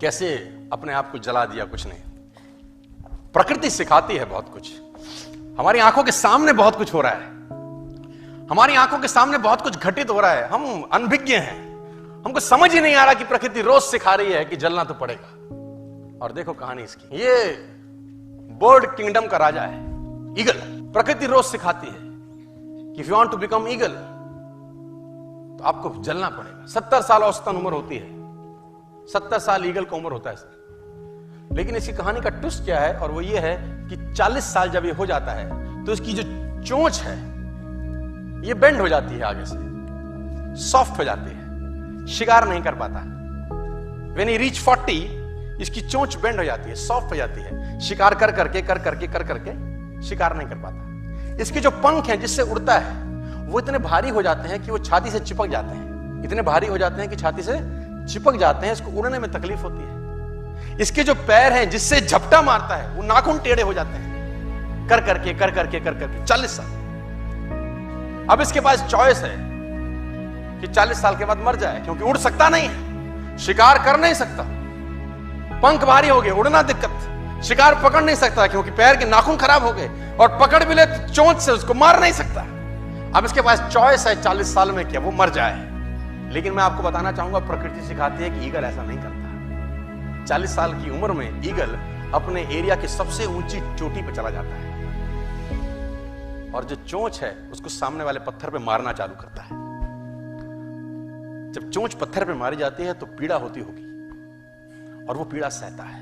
कैसे अपने आप को जला दिया कुछ नहीं। प्रकृति सिखाती है बहुत कुछ। हमारी आंखों के सामने बहुत कुछ हो रहा है, हमारी आंखों के सामने बहुत कुछ घटित हो रहा है, हम अनभिज्ञ हैं, हमको समझ ही नहीं आ रहा कि प्रकृति रोज सिखा रही है कि जलना तो पड़ेगा। और देखो कहानी इसकी, ये बर्ड किंगडम का राजा है, ईगल। प्रकृति रोज सिखाती है कि if you want to become eagle तो आपको जलना पड़ेगा। 70 साल औसतन उम्र होती है, 70 साल ईगल का उम्र होता है सर। लेकिन इसकी कहानी का ट्विस्ट क्या है, और वो ये है कि 40 साल जब ये हो जाता है तो इसकी जो चोंच है ये बेंड हो जाती है, आगे से सॉफ्ट हो जाती है, शिकार नहीं कर पाता। When he reach 40 इसकी चोंच बेंड हो जाती है, सॉफ्ट हो जाती है, शिकार कर करके शिकार नहीं कर पाता। इसके जो पंख हैं जिससे उड़ता है वो इतने भारी हो जाते हैं कि वो छाती से चिपक जाते हैं, इतने भारी हो जाते हैं कि छाती से चिपक जाते हैं, इसको उड़ने में तकलीफ होती है। इसके जो पैर हैं जिससे झपटा मारता है वो नाखून टेढ़े हो जाते हैं, कर करके 40 साल। अब इसके पास चॉइस है कि 40 साल के बाद मर जाए, क्योंकि उड़ सकता नहीं है, शिकार कर नहीं सकता, पंख भारी हो गए, उड़ना दिक्कत, शिकार पकड़ नहीं सकता क्योंकि पैर के नाखून खराब हो गए, और पकड़ भी ले तो चोंच से उसको मार नहीं सकता। अब इसके पास चॉइस है 40 साल में क्या वो मर जाए। लेकिन मैं आपको बताना चाहूंगा, प्रकृति सिखाती है कि ईगल ऐसा नहीं करता। 40 साल की उम्र में ईगल अपने एरिया की सबसे ऊंची चोटी पर चला जाता है, और जो चोंच है उसको सामने वाले पत्थर पे मारना चालू करता है। जब चोंच पत्थर पे मारी जाती है तो पीड़ा होती होगी, और वो पीड़ा सहता है,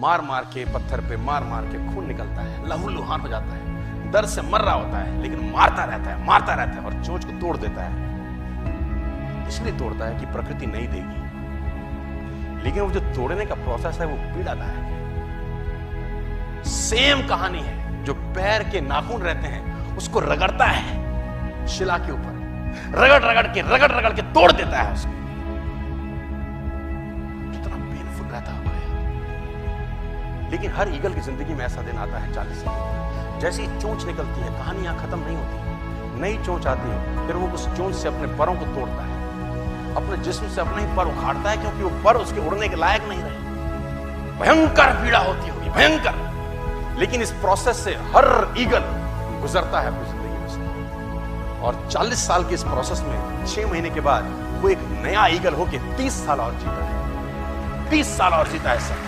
मार मार के पत्थर पे मार के खून निकलता है, लहूलुहान हो जाता है, दर्द से मर रहा होता है, लेकिन मारता रहता है और चोंच को तोड़ देता है। इसलिए तोड़ता है कि प्रकृति नहीं देगी, लेकिन वो जो तोड़ने का प्रोसेस है वो पीड़ादायक है। सेम कहानी है, जो पैर के नाखून रहते हैं उसको रगड़ता है शिला के ऊपर, रगड़ के तोड़ देता है उसको। कितना पेनफुल रहता है। लेकिन हर ईगल की जिंदगी में ऐसा दिन आता है 40 साल, जैसे ही चोंच निकलती है कहानियां खत्म नहीं होती, नई चोंच आती है, फिर वो उस चोंच से अपने परों को तोड़ता है, अपने जिस्म से अपने ही पर उखाड़ता है, क्योंकि वो पर उसके उड़ने के लायक नहीं रहे। भयंकर पीड़ा होती होगी, भयंकर। लेकिन इस प्रोसेस से हर ईगल गुजरता है अपनी जिंदगी में से, और 40 साल के इस प्रोसेस में 6 महीने के बाद वो एक नया ईगल होके 30 साल और जीता है, 30 साल और जीता है सर।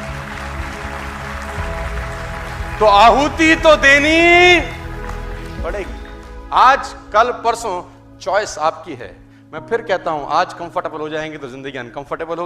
तो आहुति तो देनी पड़ेगी। आज कल परसों चॉइस आपकी है। मैं फिर कहता हूं, आज कंफर्टेबल हो जाएंगे तो जिंदगी अनकंफर्टेबल होगी।